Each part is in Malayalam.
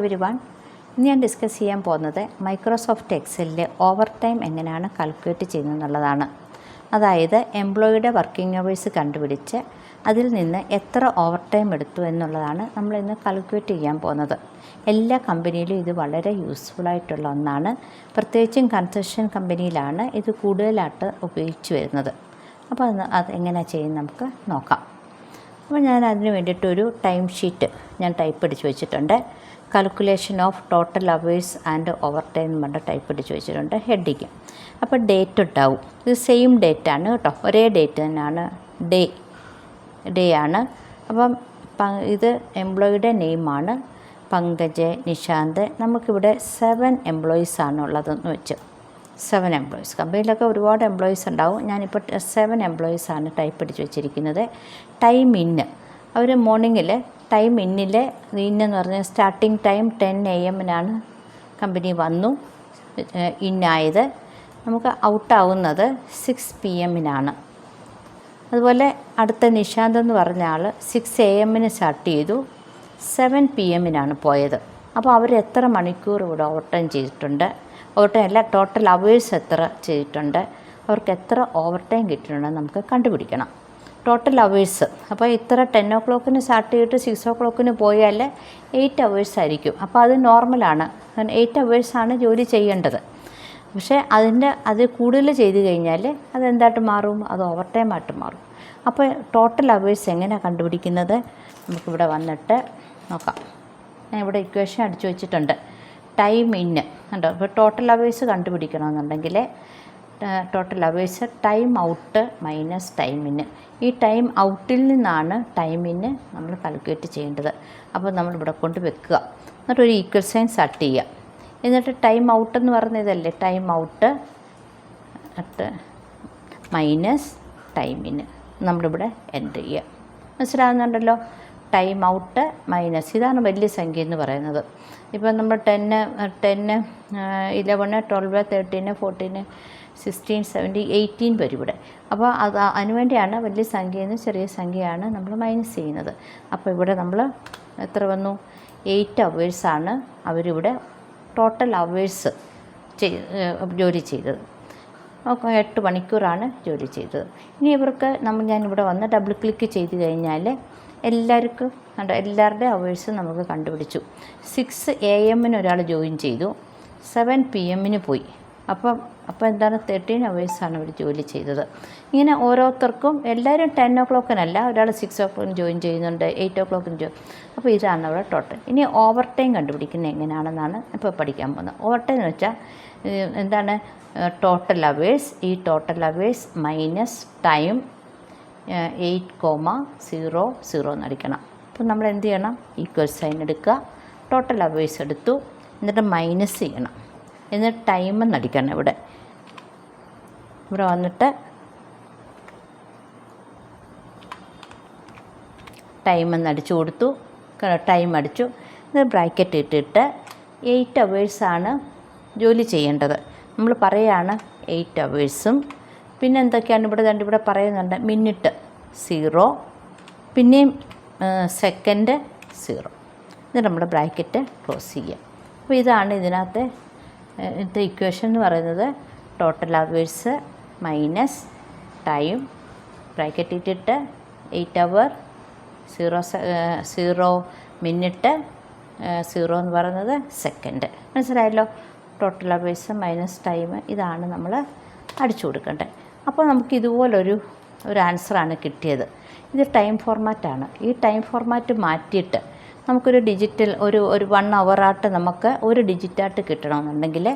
എവരിവൺ. ഇന്ന് ഞാൻ ഡിസ്കസ് ചെയ്യാൻ പോകുന്നത് മൈക്രോസോഫ്റ്റ് എക്സലിൽ ഓവർ ടൈം എങ്ങനെയാണ് കാൽക്കുലേറ്റ് ചെയ്യുന്നത് എന്നുള്ളതാണ്. അതായത് എംപ്ലോയിയുടെ വർക്കിംഗ് അവേഴ്സ് കണ്ടുപിടിച്ച് അതിൽ നിന്ന് എത്ര ഓവർ ടൈം എടുത്തു എന്നുള്ളതാണ് നമ്മളിന്ന് കാൽക്കുലേറ്റ് ചെയ്യാൻ പോകുന്നത്. എല്ലാ കമ്പനിയിലും ഇത് വളരെ യൂസ്ഫുള്ളായിട്ടുള്ള ഒന്നാണ്. പ്രത്യേകിച്ചും കൺസ്ട്രക്ഷൻ കമ്പനിയിലാണ് ഇത് കൂടുതലായിട്ട് ഉപയോഗിച്ച് വരുന്നത്. അപ്പോൾ അത് എങ്ങനെ ചെയ്യും നമുക്ക് നോക്കാം. അപ്പോൾ ഞാൻ അതിന് വേണ്ടിയിട്ടൊരു ടൈം ഷീറ്റ് ഞാൻ ടൈപ്പ് അടിച്ച് വെച്ചിട്ടുണ്ട്. Calculation of total hours and over time എന്ന് പറഞ്ഞ ടൈപ്പ് അടിച്ച് വെച്ചിട്ടുണ്ട് ഹെഡിങ്. അപ്പോൾ ഡേറ്റ് ഉണ്ടാവും. ഇത് സെയിം ഡേറ്റ് ആണ് കേട്ടോ, ഒരേ ഡേറ്റ് തന്നെയാണ്, ഡേ ആണ്. അപ്പം ഇത് എംപ്ലോയിയുടെ നെയിമാണ് പങ്കജ്, നിശാന്ത്. നമുക്കിവിടെ 7 എംപ്ലോയീസ് ആണ് ഉള്ളതെന്ന് വെച്ച് 7 എംപ്ലോയീസ്. കമ്പനിയിലൊക്കെ ഒരുപാട് എംപ്ലോയീസ് ഉണ്ടാവും. ഞാനിപ്പോൾ 7 എംപ്ലോയീസ് ആണ് ടൈപ്പ് അടിച്ച് വെച്ചിരിക്കുന്നത്. ടൈം ഇന്ന് അവർ മോർണിംഗിൽ ടൈം ഇന്നെന്ന് പറഞ്ഞാൽ സ്റ്റാർട്ടിങ് ടൈം 10 AM കമ്പനി വന്നു ഇന്നായത്. നമുക്ക് ഔട്ടാവുന്നത് 6 PM. അതുപോലെ അടുത്ത നിശാന്ത് എന്ന് പറഞ്ഞ ആൾ 6 AM സ്റ്റാർട്ട് ചെയ്തു, 7 PM പോയത്. അപ്പോൾ അവർ എത്ര മണിക്കൂർ ഇവിടെ ഓവർ ടൈം ചെയ്തിട്ടുണ്ട്, ഓവർ ടൈം അല്ല ടോട്ടൽ അവേഴ്സ് എത്ര ചെയ്തിട്ടുണ്ട്, അവർക്ക് എത്ര ഓവർ ടൈം കിട്ടിയിട്ടുണ്ടെന്ന് നമുക്ക് കണ്ടുപിടിക്കണം. ടോട്ടൽ അവേഴ്സ് അപ്പോൾ ഇത്ര 10 o'clock സ്റ്റാർട്ട് ചെയ്തിട്ട് 6 o'clock പോയാൽ 8 hours ആയിരിക്കും. അപ്പോൾ അത് നോർമലാണ്, 8 hours ജോലി ചെയ്യേണ്ടത്. പക്ഷേ അത് കൂടുതൽ ചെയ്ത് കഴിഞ്ഞാൽ അതെന്തായിട്ട് മാറും, അത് ഓവർ ടൈം ആയിട്ട് മാറും. അപ്പോൾ ടോട്ടൽ അവേഴ്സ് എങ്ങനെയാണ് കണ്ടുപിടിക്കുന്നത് നമുക്കിവിടെ വന്നിട്ട് നോക്കാം. ഞാൻ ഇവിടെ ഇക്വേഷൻ അടിച്ചു വെച്ചിട്ടുണ്ട്. ടൈം ഇന്ന് കണ്ടോ. ഇപ്പോൾ ടോട്ടൽ അവേഴ്സ് കണ്ടുപിടിക്കണമെന്നുണ്ടെങ്കിൽ total hours time out minus time in. ഈ ടൈം ഔട്ടിൽ നിന്നാണ് ടൈം ഇന്ന് നമ്മൾ കാൽക്കുലേറ്റ് ചെയ്യേണ്ടത്. അപ്പോൾ നമ്മളിവിടെ കൊണ്ട് വെക്കുക, എന്നിട്ടൊരു ഈക്വൽ സൈൻ സെറ്റ് ചെയ്യുക. എന്നിട്ട് ടൈം ഔട്ട് എന്ന് പറഞ്ഞതല്ലേ, ടൈം ഔട്ട് മൈനസ് ടൈം ഇന്ന് നമ്മളിവിടെ എൻ്റർ ചെയ്യുക. മനസ്സിലാകുന്നുണ്ടല്ലോ. ടൈം ഔട്ട് മൈനസ്, ഇതാണ് വലിയ സംഖ്യ എന്ന് പറയുന്നത്. ഇപ്പോൾ നമ്മൾ 10, 11, 12, 13, 14, 16, 17, 18 വരും ഇവിടെ. അപ്പോൾ അതിനുവേണ്ടിയാണ് വലിയ സംഖ്യയിൽ നിന്ന് ചെറിയ സംഖ്യയാണ് നമ്മൾ മൈനസ് ചെയ്യുന്നത്. അപ്പോൾ ഇവിടെ നമ്മൾ എത്ര വന്നു, 8 hours അവരിവിടെ ടോട്ടൽ അവേഴ്സ് ജോലി ചെയ്തത്. 8 മണിക്കൂറാണ് ജോലി ചെയ്തത്. ഇനി ഇവർക്ക് ഞാനിവിടെ വന്ന് ഡബിൾ ക്ലിക്ക് ചെയ്ത് കഴിഞ്ഞാൽ എല്ലാവരുടെ അവേഴ്സ് നമുക്ക് കണ്ടുപിടിച്ചു. 6 AM ഒരാൾ ജോയിൻ ചെയ്തു, 7 PM പോയി. അപ്പോൾ എന്താണ് 13 hours അവർ ജോലി ചെയ്തത്. ഇങ്ങനെ ഓരോരുത്തർക്കും എല്ലാവരും 10 o'clock ഒരാൾ 6 o'clock ജോയിൻ ചെയ്യുന്നുണ്ട്, 8 o'clock ജോയിൻ. അപ്പോൾ ഇതാണ് അവിടെ ടോട്ടൽ. ഇനി ഓവർ ടൈം കണ്ടുപിടിക്കുന്നത് എങ്ങനെയാണെന്നാണ് ഇപ്പോൾ പഠിക്കാൻ പോകുന്നത്. ഓവർ ടൈം എന്ന് വെച്ചാൽ എന്താണ്, ടോട്ടൽ അവേഴ്സ്, ഈ ടോട്ടൽ അവേഴ്സ് മൈനസ് ടൈം 8,00 എന്നടിക്കണം. അപ്പോൾ നമ്മൾ എന്ത് ചെയ്യണം, ഈക്വൽ സൈൻ എടുക്കുക, ടോട്ടൽ അവേഴ്സ് എടുത്തു, എന്നിട്ട് മൈനസ് ചെയ്യണം, എന്നിട്ട് ടൈം എന്നടിക്കണം. ഇവിടെ വന്നിട്ട് ടൈം എന്നടിച്ചു കൊടുത്തു, ടൈം അടിച്ചു, ഇത് ബ്രാക്കറ്റ് ഇട്ടിട്ട് 8 hours ജോലി ചെയ്യേണ്ടത്. നമ്മൾ പറയുകയാണ് 8 hours. പിന്നെ എന്തൊക്കെയാണ് ഇവിടെ പറയുന്നുണ്ട്, മിനിറ്റ് 0, പിന്നെയും സെക്കൻഡ് 0. ഇത് നമ്മൾ ബ്രാക്കറ്റ് ക്ലോസ് ചെയ്യുക. അപ്പോൾ ഇതാണ് ഇതിനകത്തെ ഇക്വേഷൻ എന്ന് പറയുന്നത്. Total hours minus time bracket ഇട്ടിട്ട് 8 hour, 0 മിനിറ്റ്, 0 എന്ന് പറയുന്നത് സെക്കൻഡ്. മനസ്സിലായല്ലോ. ടോട്ടൽ അവേഴ്സ് മൈനസ് ടൈം, ഇതാണ് നമ്മൾ അടിച്ചു കൊടുക്കേണ്ടത്. അപ്പോൾ നമുക്ക് ഇതുപോലൊരു ആൻസറാണ് കിട്ടിയത്. ഇത് ടൈം ഫോർമാറ്റാണ്. ഈ ടൈം ഫോർമാറ്റ് മാറ്റിയിട്ട് നമുക്കൊരു ഡിജിറ്റൽ ഒരു 1 hour നമുക്ക് ഒരു ഡിജിറ്റായിട്ട് കിട്ടണമെന്നുണ്ടെങ്കിൽ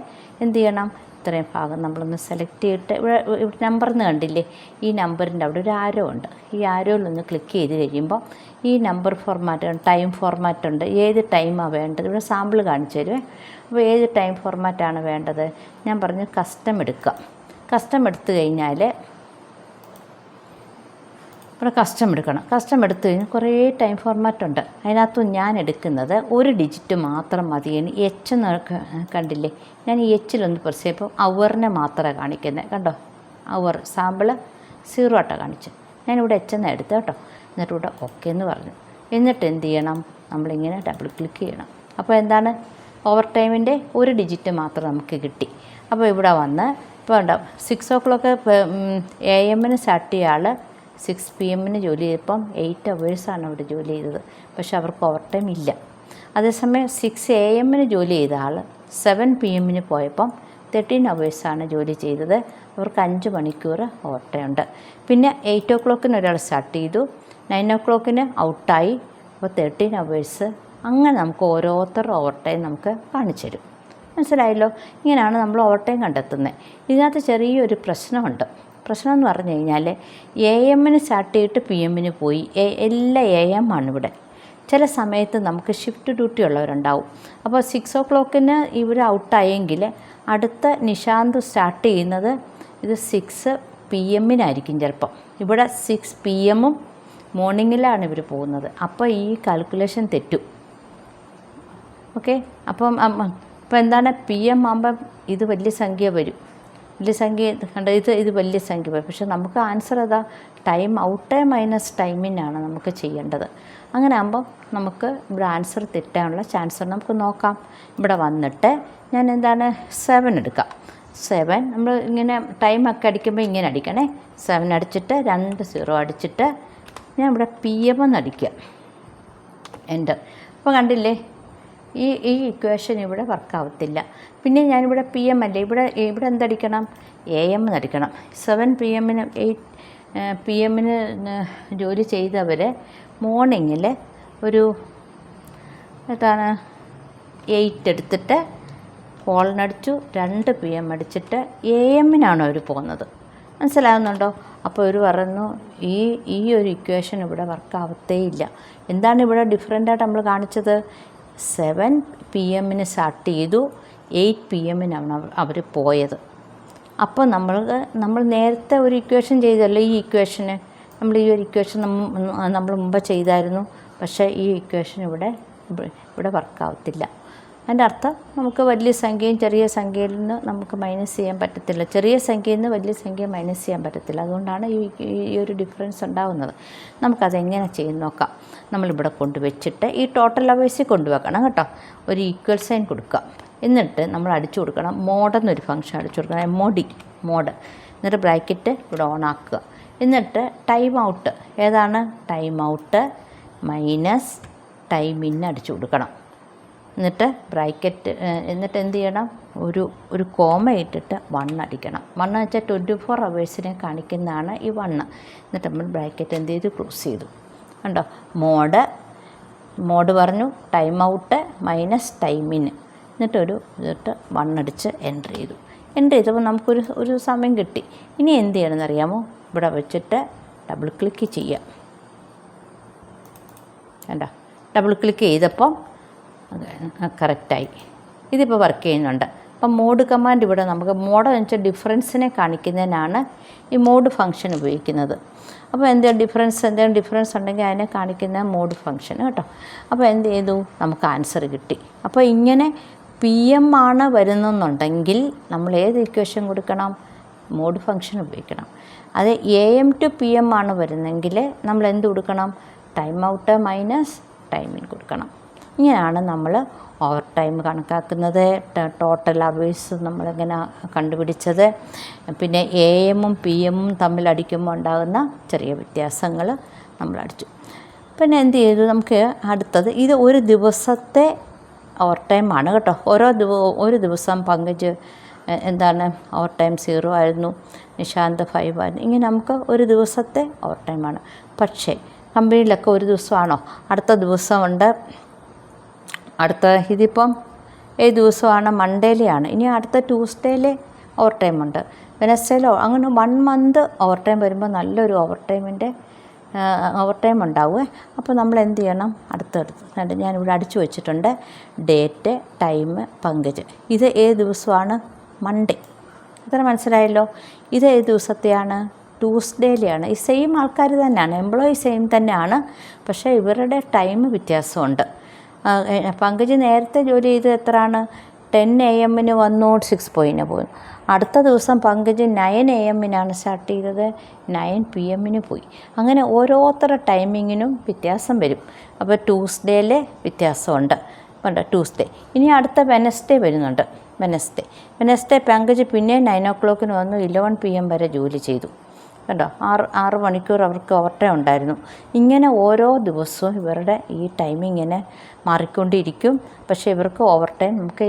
എന്ത് ചെയ്യണം, ഇത്രയും ഭാഗം നമ്മളൊന്ന് സെലക്ട് ചെയ്തിട്ട് ഇവിടെ നമ്പർന്ന് കണ്ടില്ലേ, ഈ നമ്പറിൻ്റെ അവിടെ ഒരു ആരോ ഉണ്ട്. ഈ ആരോയിലൊന്ന് ക്ലിക്ക് ചെയ്ത് കഴിയുമ്പോൾ ഈ നമ്പർ ഫോർമാറ്റ്, ടൈം ഫോർമാറ്റ് ഉണ്ട്. ഏത് ടൈമാണ് വേണ്ടത് ഇവിടെ സാമ്പിൾ കാണിച്ചു തരുവേ. അപ്പോൾ ഏത് ടൈം ഫോർമാറ്റാണ് വേണ്ടത്, ഞാൻ പറഞ്ഞു കസ്റ്റം എടുക്കുക. കസ്റ്റം എടുത്തു കഴിഞ്ഞാൽ ഇവിടെ കസ്റ്റം എടുക്കണം. കസ്റ്റം എടുത്തു കഴിഞ്ഞാൽ കുറേ ടൈം ഫോർമാറ്റ് ഉണ്ട്. അതിനകത്തും ഞാൻ എടുക്കുന്നത് ഒരു ഡിജിറ്റ് മാത്രം മതി. എച്ച് എന്ന് കണ്ടില്ലേ, ഞാൻ ഈ എച്ചിലൊന്ന് പ്രസ് ചെയ്യുമ്പോൾ അവറിനെ മാത്രമേ കാണിക്കുന്നത്. കണ്ടോ, അവർ സാമ്പിൾ 0 കാണിച്ചു. ഞാനിവിടെ എച്ചെന്ന് എടുത്ത് കേട്ടോ. എന്നിട്ട് ഇവിടെ ഓക്കെ എന്ന് പറഞ്ഞു. എന്നിട്ട് എന്ത് ചെയ്യണം, നമ്മളിങ്ങനെ ഡബിൾ ക്ലിക്ക് ചെയ്യണം. അപ്പോൾ എന്താണ്, ഓവർ ടൈമിൻ്റെ ഒരു ഡിജിറ്റ് മാത്രം നമുക്ക് കിട്ടി. അപ്പോൾ ഇവിടെ വന്ന് ഇപ്പോൾ ഉണ്ടാവും 6 o'clock AM സ്റ്റാർട്ട് ചെയ്ത ആൾ 6 PM ജോലി ചെയ്തപ്പം 8 hours അവിടെ ജോലി ചെയ്തത്. പക്ഷെ അവർക്ക് ഓവർ ടൈം ഇല്ല. അതേസമയം 6 AM ജോലി ചെയ്ത ആൾ 7 PM പോയപ്പം 13 hours ജോലി ചെയ്തത്. അവർക്ക് 5 മണിക്കൂർ ഓവർ ടൈം ഉണ്ട്. പിന്നെ 8 o'clock ഒരാൾ സ്റ്റാർട്ട് ചെയ്തു, 9 o'clock ഔട്ടായി. അപ്പോൾ 13 hours. അങ്ങനെ നമുക്ക് ഓരോരുത്തരുടെ ഓവർ ടൈം നമുക്ക് കാണിച്ചു തരും. മനസ്സിലായല്ലോ? ഇങ്ങനെയാണ് നമ്മൾ ഓവർ ടൈം കണ്ടെത്തുന്നത്. ഇതിനകത്ത് ചെറിയൊരു പ്രശ്നമുണ്ട്. പ്രശ്നം എന്ന് പറഞ്ഞു കഴിഞ്ഞാൽ AM സ്റ്റാർട്ട് ചെയ്തിട്ട് PM പോയി. എല്ലാ AM ആണ് ഇവിടെ. ചില സമയത്ത് നമുക്ക് ഷിഫ്റ്റ് ഡ്യൂട്ടി ഉള്ളവരുണ്ടാവും. അപ്പോൾ 6 o'clock ഇവർ ഔട്ടായെങ്കിൽ അടുത്ത നിശാന്ത് സ്റ്റാർട്ട് ചെയ്യുന്നത് ഇത് 6 PM ചിലപ്പം. ഇവിടെ 6 PM മോർണിംഗിലാണ് ഇവർ പോകുന്നത്. അപ്പോൾ ഈ കാൽക്കുലേഷൻ തെറ്റും. ഓക്കെ, അപ്പം എന്താണ്, PM ആകുമ്പം ഇത് വലിയ സംഖ്യ വരും. വലിയ സംഖ്യ കണ്ട, ഇത് വലിയ സംഖ്യ വരും. പക്ഷെ നമുക്ക് ആൻസർ ഏതാ, ടൈം ഔട്ട് മൈനസ് ടൈമിനാണ് നമുക്ക് ചെയ്യേണ്ടത്. അങ്ങനെ ആകുമ്പോൾ നമുക്ക് ഇവിടെ ആൻസർ തെറ്റാനുള്ള ചാൻസ് നമുക്ക് നോക്കാം. ഇവിടെ വന്നിട്ട് ഞാൻ എന്താണ് 7 എടുക്കാം. 7 നമ്മൾ ഇങ്ങനെ ടൈമൊക്കെ അടിക്കുമ്പോൾ ഇങ്ങനെ അടിക്കണേ. 7 അടിച്ചിട്ട് 2 0 അടിച്ചിട്ട് ഞാൻ ഇവിടെ PM അടിക്കുക, എൻ്റർ. അപ്പോൾ കണ്ടില്ലേ, ഈ ഇക്വേഷൻ ഇവിടെ വർക്കാവത്തില്ല. പിന്നെ ഞാനിവിടെ PM അല്ലേ, ഇവിടെ എന്തടിക്കണം, AM അടിക്കണം. 7 PM 8 PM ജോലി ചെയ്തവർ മോർണിംഗിൽ ഒരു എന്താണ് 8 എടുത്തിട്ട് കോളിനടിച്ചു, 2 PM അടിച്ചിട്ട് AM അവർ പോകുന്നത്. മനസ്സിലാകുന്നുണ്ടോ? അപ്പോൾ ഒരു പറയുന്നു ഈ ഒരു ഇക്വേഷൻ ഇവിടെ വർക്കാവത്തേ ഇല്ല. എന്താണ് ഇവിടെ ഡിഫറൻ്റായിട്ട് നമ്മൾ കാണിച്ചത്, 7 PM സ്റ്റാർട്ട് ചെയ്തു, 8 PM അവർ പോയത്. അപ്പോൾ നമ്മൾ നേരത്തെ ഒരു ഇക്വേഷൻ ചെയ്തല്ലോ, ഈ ഇക്വേഷന് നമ്മൾ ഈ ഒരു ഇക്വേഷൻ നമ്മൾ മുമ്പ് ചെയ്തായിരുന്നു. പക്ഷേ ഈ ഇക്വേഷൻ ഇവിടെ വർക്കാവത്തില്ല. അതിൻ്റെ അർത്ഥം നമുക്ക് വലിയ സംഖ്യയും ചെറിയ സംഖ്യയിൽ നിന്ന് നമുക്ക് മൈനസ് ചെയ്യാൻ പറ്റത്തില്ല. ചെറിയ സംഖ്യയിൽ നിന്ന് വലിയ സംഖ്യ മൈനസ് ചെയ്യാൻ പറ്റത്തില്ല. അതുകൊണ്ടാണ് ഈ ഒരു ഡിഫറൻസ് ഉണ്ടാകുന്നത്. നമുക്കതെങ്ങനെ ചെയ്ത് നോക്കാം. നമ്മളിവിടെ കൊണ്ടുവച്ചിട്ട് ഈ ടോട്ടൽ അവേഴ്സിൽ കൊണ്ടുവെക്കണം കേട്ടോ. ഒരു ഈക്വൽ സൈൻ കൊടുക്കുക. എന്നിട്ട് നമ്മൾ അടിച്ചു കൊടുക്കണം, മോഡെന്നൊരു ഫംഗ്ഷൻ അടിച്ചു കൊടുക്കണം, മോഡ്. എന്നിട്ട് ബ്രാക്കറ്റ് ഇവിടെ ഓൺ ആക്കുക. എന്നിട്ട് ടൈം ഔട്ട്, ഏതാണ് time out minus time in അടിച്ചു കൊടുക്കണം. എന്നിട്ട് ബ്രാക്കറ്റ്, എന്നിട്ട് എന്ത് ചെയ്യണം, ഒരു കോമ ഇട്ടിട്ട് 1 അടിക്കണം. 1 വെച്ചാൽ 24 hours കാണിക്കുന്നതാണ് ഈ 1. എന്നിട്ട് നമ്മൾ ബ്രാക്കറ്റ് എന്ത് ചെയ്തു, ക്ലോസ് ചെയ്തു. കണ്ടോ, മോഡ് പറഞ്ഞു, time out minus time in. എന്നിട്ട് 1 അടിച്ച് എൻ്റർ ചെയ്തപ്പോൾ നമുക്കൊരു സമയം കിട്ടി. ഇനി എന്ത് ചെയ്യണമെന്ന് അറിയാമോ, ഇവിടെ വെച്ചിട്ട് ഡബിൾ ക്ലിക്ക് ചെയ്യാം. കണ്ടോ, ഡബിൾ ക്ലിക്ക് ചെയ്തപ്പോൾ കറക്റ്റായി. ഇതിപ്പോൾ വർക്ക് ചെയ്യുന്നുണ്ട്. അപ്പം മോഡ് കമാൻഡ് ഇവിടെ നമുക്ക് മോഡ് എന്ന് വെച്ചാൽ ഡിഫറൻസിനെ കാണിക്കുന്നതിനാണ് ഈ മോഡ് ഫംഗ്ഷൻ ഉപയോഗിക്കുന്നത്. അപ്പോൾ എന്തെങ്കിലും ഡിഫറൻസ് ഉണ്ടെങ്കിൽ അതിനെ കാണിക്കുന്ന മോഡ് ഫംഗ്ഷൻ കേട്ടോ. അപ്പോൾ എന്ത് ചെയ്തു, നമുക്ക് ആൻസർ കിട്ടി. അപ്പോൾ ഇങ്ങനെ PM ആണ് വരുന്നെന്നുണ്ടെങ്കിൽ നമ്മൾ ഏത് ഇക്വേഷൻ കൊടുക്കണം, മോഡ് ഫംഗ്ഷൻ ഉപയോഗിക്കണം. അത് AM to PM ആണ് വരുന്നെങ്കിൽ നമ്മൾ എന്ത് കൊടുക്കണം, time out minus time in കൊടുക്കണം. ഇങ്ങനെയാണ് നമ്മൾ ഓവർ ടൈം കണക്കാക്കുന്നത്. ടോട്ടൽ അവേഴ്സ് നമ്മളിങ്ങനെ കണ്ടുപിടിച്ചത്. പിന്നെ AM PM തമ്മിൽ അടിക്കുമ്പോൾ ഉണ്ടാകുന്ന ചെറിയ വ്യത്യാസങ്ങൾ നമ്മൾ അടിച്ചു. പിന്നെ എന്ത് ചെയ്തു, നമുക്ക് അടുത്തത് ഇത് ഒരു ദിവസത്തെ ഓവർ ടൈമാണ് കേട്ടോ. ഒരു ദിവസം പങ്കജ് എന്താണ് ഓവർ ടൈം 0 ആയിരുന്നു, നിശാന്ത് 5 ആയിരുന്നു. ഇങ്ങനെ നമുക്ക് ഒരു ദിവസത്തെ ഓവർ ടൈമാണ്. പക്ഷേ കമ്പനിയിലൊക്കെ ഒരു ദിവസമാണോ, അടുത്ത ദിവസമുണ്ട്. ഇതിപ്പം ഏത് ദിവസമാണ്, മൺഡേയിലെയാണ്. ഇനി അടുത്ത ട്യൂസ്ഡേയിലെ ഓവർ ടൈമുണ്ട്, വെനസ്ഡേയിലോ. അങ്ങനെ 1 month ഓവർ ടൈം വരുമ്പോൾ നല്ലൊരു ഓവർ ടൈം ഉണ്ടാവുമേ. അപ്പോൾ നമ്മൾ എന്ത് ചെയ്യണം, അടുത്തടുത്ത് ഞാനിവിടെ അടിച്ചു വെച്ചിട്ടുണ്ട്, ഡേറ്റ് ടൈം പങ്കജ്. ഇത് ഏത് ദിവസമാണ്, മൺഡേ. ഇത്ര മനസ്സിലായല്ലോ. ഇത് ഏത് ദിവസത്തെയാണ്, ട്യൂസ്ഡേയിലെയാണ്. ഈ സെയിം ആൾക്കാർ തന്നെയാണ്, എംപ്ലോയി സെയിം തന്നെയാണ്. പക്ഷേ ഇവരുടെ ടൈം വ്യത്യാസമുണ്ട്. പങ്കജ് നേരത്തെ ജോലി ചെയ്ത് എത്രയാണ്, 10 AM വന്നു, 6 പോയി. അടുത്ത ദിവസം പങ്കജ് 9 AM സ്റ്റാർട്ട് ചെയ്തത്, 9 PM പോയി. അങ്ങനെ ഓരോരുത്തരുടെ ടൈമിങ്ങിനും വ്യത്യാസം വരും. അപ്പോൾ ട്യൂസ്ഡേയിലെ വ്യത്യാസമുണ്ട്. ഉണ്ട് ട്യൂസ്ഡേ. ഇനി അടുത്ത വെനസ്ഡേ വരുന്നുണ്ട്. വെനസ്ഡേ പങ്കജ് പിന്നെ 9 o'clock വന്നു 11 PM വരെ ജോലി ചെയ്തു. കണ്ടോ, 6 മണിക്കൂർ അവർക്ക് ഓവർ ടൈം ഉണ്ടായിരുന്നു. ഇങ്ങനെ ഓരോ ദിവസവും ഇവരുടെ ഈ ടൈമിങ്ങനെ മാറിക്കൊണ്ടിരിക്കും. പക്ഷേ ഇവർക്ക് ഓവർ ടൈം നമുക്ക്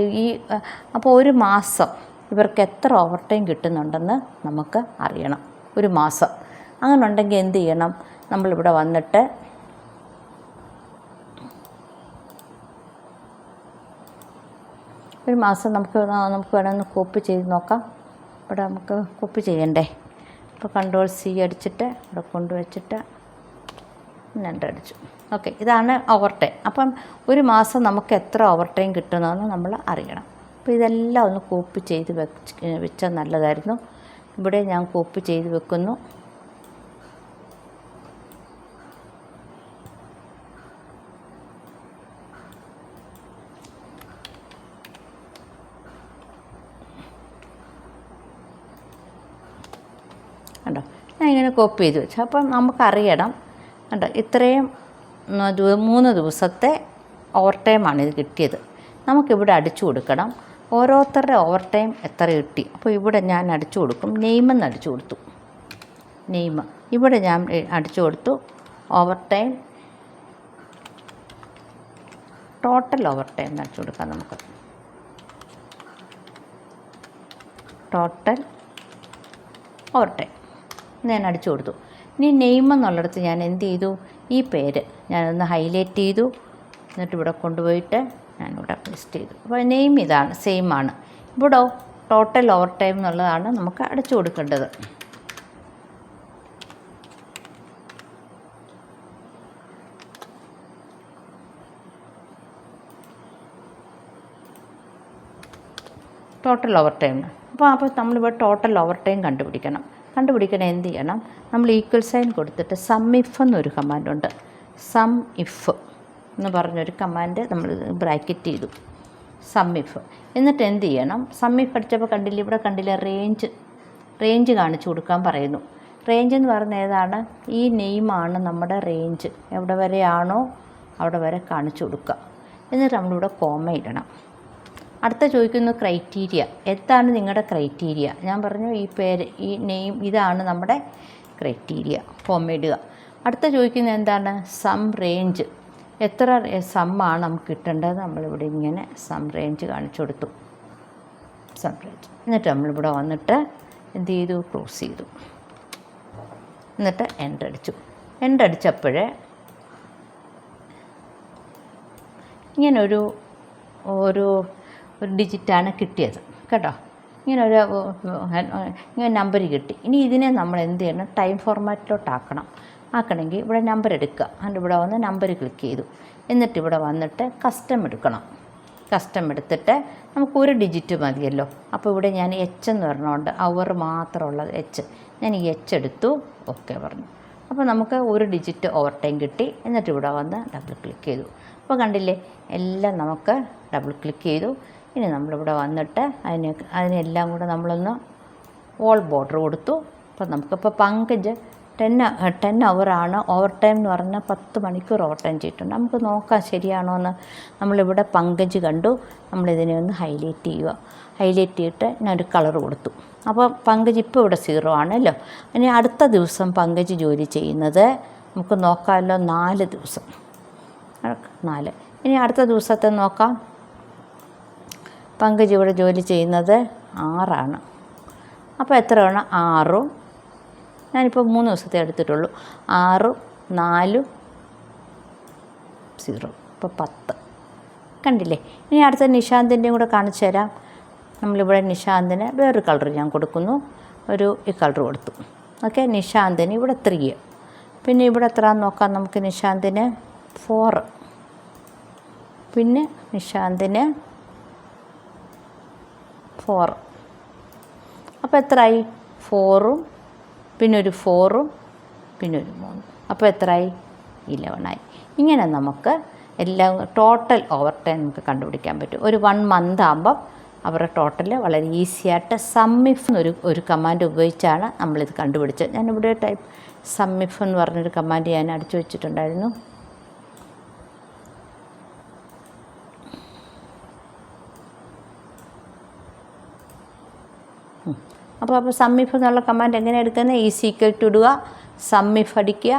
അപ്പോൾ ഒരു മാസം ഇവർക്ക് എത്ര ഓവർ ടൈം കിട്ടുന്നുണ്ടെന്ന് നമുക്ക് അറിയണം. ഒരു മാസം അങ്ങനെ ഉണ്ടെങ്കിൽ എന്ത് ചെയ്യണം? നമ്മളിവിടെ വന്നിട്ട് ഒരു മാസം നമുക്ക് വേണമെന്ന് കോപ്പി ചെയ്ത് നോക്കാം. ഇവിടെ നമുക്ക് കോപ്പി ചെയ്യണ്ടേ? അപ്പോൾ Ctrl+C അടിച്ചിട്ട് ഇവിടെ കൊണ്ടുവച്ചിട്ട് അടിച്ചു. ഓക്കെ, ഇതാണ് ഓവർ ടൈം. അപ്പം ഒരു മാസം നമുക്ക് എത്ര ഓവർ ടൈം കിട്ടുന്നതെന്ന് നമ്മൾ അറിയണം. അപ്പോൾ ഇതെല്ലാം ഒന്ന് കോപ്പി ചെയ്ത് വെച്ചാൽ നല്ലതായിരുന്നു. ഇവിടെ ഞാൻ കോപ്പി ചെയ്ത് വെക്കുന്നു. കണ്ടോ, ഞാൻ ഇങ്ങനെ കോപ്പി ചെയ്ത് വെച്ചു. അപ്പം നമുക്കറിയണം കണ്ടോ, ഇത്രയും 3 ദിവസത്തെ ഓവർ ടൈമാണ് ഇത് കിട്ടിയത്. നമുക്കിവിടെ അടിച്ചു കൊടുക്കണം ഓരോരുത്തരുടെ ഓവർ ടൈം എത്ര കിട്ടി. അപ്പോൾ ഇവിടെ ഞാൻ അടിച്ചു കൊടുക്കും. നെയിമെന്ന് അടിച്ചു കൊടുത്തു. നെയിം ഇവിടെ ഞാൻ അടിച്ചു കൊടുത്തു. Over time total over time എന്ന് അടിച്ചു കൊടുക്കാം. നമുക്ക് ടോട്ടൽ ഓവർ ടൈം ഞാൻ അടിച്ചു കൊടുത്തു. ഇനി നെയിം എന്നുള്ളിടത്ത് ഞാൻ എന്ത് ചെയ്തു? ഈ പേര് ഞാനൊന്ന് ഹൈലൈറ്റ് ചെയ്തു. എന്നിട്ട് ഇവിടെ കൊണ്ടുപോയിട്ട് ഞാനിവിടെ പേസ്റ്റ് ചെയ്തു. അപ്പോൾ നെയിം ഇതാണ്, സെയിം ആണ്. ഇവിടെ ടോട്ടൽ ഓവർ ടൈം എന്നുള്ളതാണ് നമുക്ക് അടിച്ചു കൊടുക്കേണ്ടത്. Total over time. അപ്പോൾ നമ്മളിവിടെ ടോട്ടൽ ഓവർ ടൈം കണ്ടുപിടിക്കണം എന്ത് ചെയ്യണം? നമ്മൾ ഈക്വൽ സൈൻ കൊടുത്തിട്ട് സം ഇഫ് എന്നൊരു കമാൻഡുണ്ട്. സം ഇഫ് എന്ന് പറഞ്ഞൊരു കമാൻഡ് നമ്മൾ ബ്രാക്കറ്റ് ചെയ്തു. Sum if. എന്നിട്ട് എന്ത് ചെയ്യണം? സം ഇഫ് അടിച്ചപ്പോൾ കണ്ടില്ലേ റേഞ്ച് കാണിച്ചു കൊടുക്കാൻ പറയുന്നു. റേഞ്ച് എന്ന് പറയുന്നത് ഏതാണ്? ഈ നെയിമാണ് നമ്മുടെ റേഞ്ച്. എവിടെ വരെയാണോ അവിടെ വരെ കാണിച്ചു കൊടുക്കുക. എന്നിട്ട് നമ്മളിവിടെ കോമ ഇടണം. അടുത്ത ചോദിക്കുന്നു ക്രൈറ്റീരിയ. എന്താണ് നിങ്ങളുടെ ക്രൈറ്റീരിയ? ഞാൻ പറഞ്ഞു ഈ പേര്, ഈ നെയിം, ഇതാണ് നമ്മുടെ ക്രൈറ്റീരിയ. കോമ ഇടുക. അടുത്ത ചോദിക്കുന്നത് എന്താണ്? Sum range. എത്ര സമ്മാണ് നമുക്ക് കിട്ടേണ്ടത്? നമ്മളിവിടെ ഇങ്ങനെ സം റേഞ്ച് കാണിച്ചു കൊടുത്തു. Sum range. എന്നിട്ട് നമ്മളിവിടെ വന്നിട്ട് എന്ത് ചെയ്തു? ക്ലോസ് ചെയ്തു. എന്നിട്ട് എൻ്റർ അടിച്ചു. എൻ്റർ അടിച്ചപ്പോഴേ ഇങ്ങനൊരു ഡിജിറ്റാണ് കിട്ടിയത് കേട്ടോ. ഇങ്ങനെ നമ്പർ കിട്ടി. ഇനി ഇതിനെ നമ്മൾ എന്ത് ചെയ്യണം? ടൈം ഫോർമാറ്റിലോട്ടാക്കണം. ആക്കണമെങ്കിൽ ഇവിടെ നമ്പർ എടുക്കുക. അതിൻ്റെ ഇവിടെ വന്ന് നമ്പർ ക്ലിക്ക് ചെയ്തു. എന്നിട്ട് ഇവിടെ വന്നിട്ട് കസ്റ്റം എടുക്കണം. കസ്റ്റം എടുത്തിട്ട് നമുക്ക് ഒരു ഡിജിറ്റ് മതിയല്ലോ. അപ്പോൾ ഇവിടെ ഞാൻ എച്ച് എന്ന് പറഞ്ഞുകൊണ്ട് അവർ മാത്രമുള്ളത് എച്ച്. ഞാൻ ഈ എച്ച് എടുത്തു. ഓക്കെ പറഞ്ഞു. അപ്പോൾ നമുക്ക് ഒരു ഡിജിറ്റ് ഓവർ ടൈം കിട്ടി. എന്നിട്ട് ഇവിടെ വന്ന് ഡബിൾ ക്ലിക്ക് ചെയ്തു. അപ്പോൾ കണ്ടില്ലേ, എല്ലാം നമുക്ക് ഡബിൾ ക്ലിക്ക് ചെയ്തു. ഇനി നമ്മളിവിടെ വന്നിട്ട് അതിനെല്ലാം കൂടെ നമ്മളൊന്ന് വോൾ ബോർഡർ കൊടുത്തു. അപ്പോൾ നമുക്കിപ്പോൾ പങ്കജ് 10 ഹവറാണ് ഓവർ ടൈം എന്ന് പറഞ്ഞാൽ 10 മണിക്കൂർ ഓവർ ടൈം ചെയ്തിട്ടുണ്ട്. നമുക്ക് നോക്കാം ശരിയാണോ എന്ന്. നമ്മളിവിടെ പങ്കജ് കണ്ടു. നമ്മളിതിനെ ഒന്ന് ഹൈലൈറ്റ് ചെയ്യുക. ഹൈലൈറ്റ് ചെയ്തിട്ട് ഞാനൊരു കളർ കൊടുത്തു. അപ്പോൾ പങ്കജ് ഇപ്പോൾ ഇവിടെ 0 ആണല്ലോ. ഇനി അടുത്ത ദിവസം പങ്കജ് ജോലി ചെയ്യുന്നത് നമുക്ക് നോക്കാമല്ലോ. 4 ദിവസം. 4. ഇനി അടുത്ത ദിവസത്തെ നോക്കാം. പങ്കജ് ഇവിടെ ജോലി ചെയ്യുന്നത് 6 ആണ്. അപ്പോൾ എത്രയാണ്? 6. ഞാനിപ്പോൾ 3 ദിവസത്തെ എടുത്തിട്ടുള്ളൂ. 6, 4, 0. ഇപ്പോൾ 10. കണ്ടില്ലേ? ഇനി അടുത്ത നിശാന്തിൻ്റെയും കൂടെ കാണിച്ചു തരാം. നമ്മളിവിടെ നിശാന്തിന് വേറൊരു കളർ ഞാൻ കൊടുക്കുന്നു. ഈ കളർ കൊടുത്തു. ഓക്കെ. നിശാന്തിന് ഇവിടെ 3. പിന്നെ ഇവിടെ എത്രയാണെന്ന് നോക്കാം നമുക്ക്. നിശാന്തിന് 4. പിന്നെ നിശാന്തിന് 4. അപ്പോൾ എത്രയായി? 4ഉം പിന്നെ ഒരു 4ഉം പിന്നെ ഒരു 3. അപ്പോൾ എത്രയായി? 11 ആയി. ഇങ്ങനെ നമുക്ക് എല്ലാം ടോട്ടൽ ഓവർ ടൈം നമുക്ക് കണ്ടുപിടിക്കാൻ പറ്റും. ഒരു 1 മന്ത് ആകുമ്പം അവരുടെ ടോട്ടൽ വളരെ ഈസിയായിട്ട് സമ്മിഫ് എന്നൊരു കമാൻഡ് ഉപയോഗിച്ചാണ് നമ്മളിത് കണ്ടുപിടിച്ചത്. ഞാനിവിടെ സമ്മിഫ് എന്ന് പറഞ്ഞൊരു കമാൻഡ് ഞാൻ അടിച്ചു വെച്ചിട്ടുണ്ടായിരുന്നു. അപ്പോൾ സം ഇഫ് എന്നുള്ള കമാൻഡ് എങ്ങനെ എടുക്കുന്നത്? ഈസ് ഈക്വൽ ടു ഇടുക, സം ഇഫ് അടിക്കുക,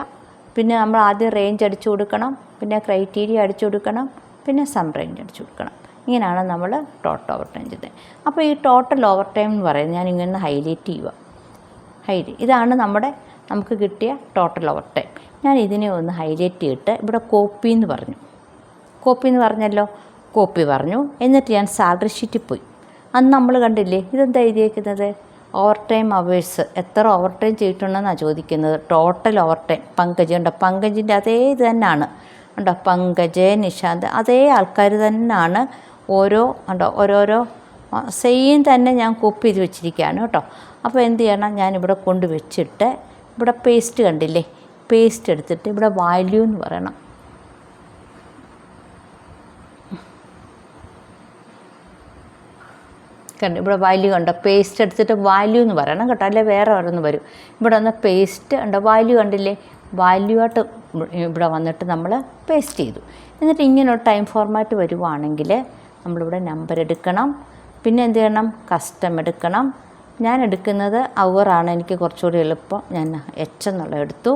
പിന്നെ നമ്മൾ ആദ്യം റേഞ്ച് അടിച്ചു കൊടുക്കണം, പിന്നെ ക്രൈറ്റീരിയ അടിച്ചു കൊടുക്കണം, പിന്നെ സം റേഞ്ച് അടിച്ചു കൊടുക്കണം. ഇങ്ങനെയാണ് നമ്മൾ ടോട്ടൽ ഓവർ ടൈം ചെയ്തത്. അപ്പോൾ ഈ ടോട്ടൽ ഓവർ ടൈം എന്ന് പറയുന്നത് ഞാൻ ഇങ്ങനെ ഹൈലൈറ്റ് ചെയ്യുക. ഇതാണ് നമുക്ക് കിട്ടിയ ടോട്ടൽ ഓവർ ടൈം. ഞാൻ ഇതിനെ ഒന്ന് ഹൈലൈറ്റ് ചെയ്തിട്ട് ഇവിടെ കോപ്പി എന്ന് പറഞ്ഞല്ലോ, കോപ്പി പറഞ്ഞു. എന്നിട്ട് ഞാൻ സാലറി ഷീറ്റിൽ പോയി. അന്ന് നമ്മൾ കണ്ടില്ലേ ഇതെന്താ എഴുതിയേക്കുന്നത്? ഓവർ ടൈം അവേഴ്സ്, എത്ര ഓവർ ടൈം ചെയ്തിട്ടുണ്ടെന്നാണ് ചോദിക്കുന്നത്. ടോട്ടൽ ഓവർ ടൈം പങ്കജ് ഉണ്ടോ, പങ്കജിൻ്റെ അതേ ഇത് തന്നെയാണ് ഉണ്ടോ, പങ്കജ് നിഷാന്ത് അതേ ആൾക്കാർ തന്നെയാണ്. ഓരോരോ സെയിം തന്നെ ഞാൻ കോപ്പി ചെയ്ത് വെച്ചിരിക്കുകയാണ് കേട്ടോ. അപ്പോൾ എന്ത് ചെയ്യണം, ഞാനിവിടെ കൊണ്ട് വെച്ചിട്ട് ഇവിടെ പേസ്റ്റ് കണ്ടില്ലേ, പേസ്റ്റ് എടുത്തിട്ട് ഇവിടെ വാല്യൂ എന്ന് പറയണം. ഇവിടെ വാല്യൂ കണ്ടോ, പേസ്റ്റ് എടുത്തിട്ട് വാല്യൂ എന്ന് പറയണം കേട്ടോ, അല്ലെ വേറെ ഓരോന്ന് വരും. ഇവിടെ ഒന്ന് പേസ്റ്റ് ഉണ്ടോ, വാല്യൂ കണ്ടില്ലേ, വാല്യൂ ആയിട്ട് ഇവിടെ വന്നിട്ട് നമ്മൾ പേസ്റ്റ് ചെയ്തു. എന്നിട്ട് ഇങ്ങനെ ഒരു ടൈം ഫോർമാറ്റ് വരുവാണെങ്കിൽ നമ്മളിവിടെ നമ്പർ എടുക്കണം, പിന്നെ എന്ത് ചെയ്യണം, കസ്റ്റം എടുക്കണം. ഞാൻ എടുക്കുന്നത് അവറാണ്, എനിക്ക് കുറച്ചുകൂടി എളുപ്പം. ഞാൻ എച്ച് എന്നുള്ള എടുത്തു,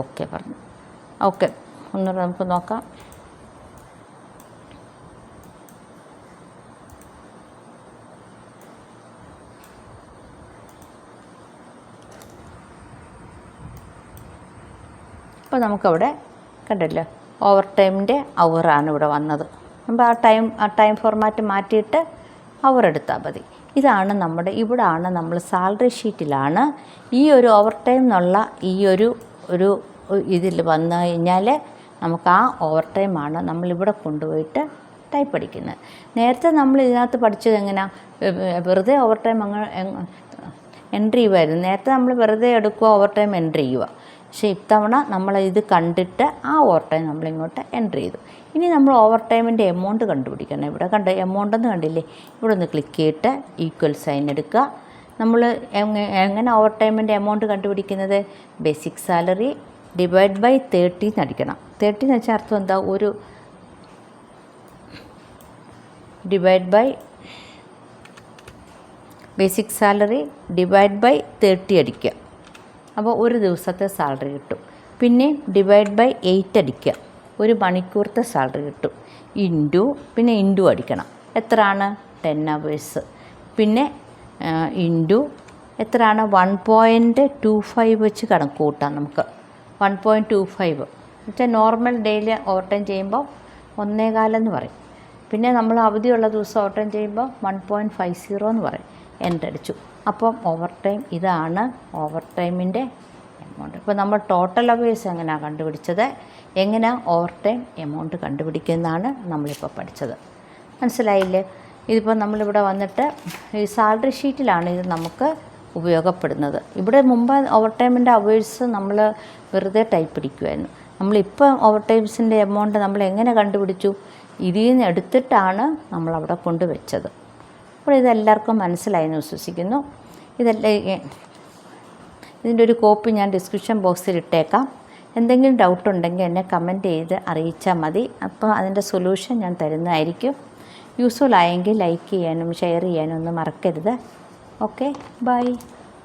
ഓക്കെ പറഞ്ഞു. ഓക്കെ, ഒന്നുകൂടെ നമുക്ക് നോക്കാം. അപ്പോൾ നമുക്കവിടെ കണ്ടല്ലോ ഓവർ ടൈമിൻ്റെ അവറാണ് ഇവിടെ വന്നത്. അപ്പോൾ ആ ടൈം ഫോർമാറ്റ് മാറ്റിയിട്ട് അവർ എടുത്താൽ മതി. ഇതാണ് ഇവിടാണ് നമ്മൾ സാലറി ഷീറ്റിലാണ് ഈ ഒരു ഓവർ ടൈം എന്നുള്ള ഈ ഒരു ഇതിൽ വന്നു കഴിഞ്ഞാൽ നമുക്ക് ആ ഓവർ ടൈമാണ് നമ്മളിവിടെ കൊണ്ടുപോയിട്ട് ടൈപ്പ് അടിക്കുന്നത്. നേരത്തെ നമ്മൾ ഇതിനകത്ത് പഠിച്ചത് എങ്ങനെയാണ്, വെറുതെ ഓവർ ടൈം എൻട്രി ചെയ്യുമായിരുന്നു. നേരത്തെ നമ്മൾ വെറുതെ എടുക്കുക, ഓവർ ടൈം എൻട്രി ചെയ്യുക. പക്ഷേ ഇത്തവണ നമ്മൾ ഇത് കണ്ടിട്ട് ആ ഓവർ ടൈം നമ്മളിങ്ങോട്ട് എൻട്രി ചെയ്തു. ഇനി നമ്മൾ ഓവർ ടൈമിൻ്റെ എമൗണ്ട് കണ്ടുപിടിക്കണം. ഇവിടെ എമൗണ്ട് എന്ന് കണ്ടില്ലേ, ഇവിടെ ഒന്ന് ക്ലിക്ക് ചെയ്തിട്ട് ഈക്വൽ സൈൻ എടുക്കുക. നമ്മൾ എങ്ങനെ ഓവർ ടൈമിൻ്റെ എമൗണ്ട് കണ്ടുപിടിക്കുന്നത്? ബേസിക് സാലറി ഡിവൈഡ് ബൈ 30 എന്ന് അടിക്കണം. 30 എന്ന് വെച്ചാൽ അർത്ഥം എന്താ, ഒരു divide by basic salary divide by 30 അടിക്കുക. അപ്പോൾ ഒരു ദിവസത്തെ സാലറി കിട്ടും. പിന്നെ ഡിവൈഡ് ബൈ 8 അടിക്കുക, ഒരു മണിക്കൂറത്തെ സാലറി കിട്ടും. പിന്നെ ഇൻറ്റു അടിക്കണം. എത്രയാണ്? 10 hours. പിന്നെ ഇൻറ്റു എത്രയാണ്? 1.25 വെച്ച് കണക്ക് കൂട്ടാം നമുക്ക്. 1.25 എന്നുവെച്ചാൽ നോർമൽ ഡെയിലി ഓവർ ടൈം ചെയ്യുമ്പോൾ 1.25 എന്ന് പറയും. പിന്നെ നമ്മൾ അവധിയുള്ള ദിവസം ഓവർ ടൈം ചെയ്യുമ്പോൾ 1.50 എന്ന് പറയും. എൻ്റർ അടിച്ചു. അപ്പം ഓവർ ടൈം ഇതാണ് ഓവർ ടൈമിൻ്റെ എമൗണ്ട്. ഇപ്പോൾ നമ്മൾ ടോട്ടൽ അവേഴ്സ് എങ്ങനെയാണ് കണ്ടുപിടിച്ചത്, എങ്ങനെയാണ് ഓവർ ടൈം എമൗണ്ട് കണ്ടുപിടിക്കുന്നതാണ് നമ്മളിപ്പോൾ പഠിച്ചത്. മനസ്സിലായില്ലേ? ഇതിപ്പോൾ നമ്മളിവിടെ വന്നിട്ട് ഈ സാലറി ഷീറ്റിലാണ് ഇത് നമുക്ക് ഉപയോഗപ്പെടുന്നത്. ഇവിടെ മുമ്പ് ഓവർ ടൈമിൻ്റെ അവേഴ്സ് നമ്മൾ വെറുതെ ടൈപ്പ് അടിക്കുമായിരുന്നു. നമ്മളിപ്പോൾ ഓവർ ടൈംസിൻ്റെ എമൗണ്ട് നമ്മൾ എങ്ങനെ കണ്ടുപിടിച്ചു? ഇതിൽ നിന്ന് എടുത്തിട്ടാണ് നമ്മളവിടെ കൊണ്ടുവച്ചത്. അപ്പോൾ ഇതെല്ലാവർക്കും മനസ്സിലായെന്ന് വിശ്വസിക്കുന്നു. ഇതിൻ്റെ ഒരു കോപ്പി ഞാൻ ഡിസ്ക്രിപ്ഷൻ ബോക്സിൽ ഇട്ടേക്കാം. എന്തെങ്കിലും ഡൗട്ട് ഉണ്ടെങ്കിൽ എന്നെ കമൻറ്റ് ചെയ്ത് അറിയിച്ചാൽ മതി. അപ്പോൾ അതിൻ്റെ സൊല്യൂഷൻ ഞാൻ തരുന്നതായിരിക്കും. യൂസ്ഫുൾ ആയെങ്കിൽ ലൈക്ക് ചെയ്യാനും ഷെയർ ചെയ്യാനും ഒന്നും മറക്കരുത്. Okay, by.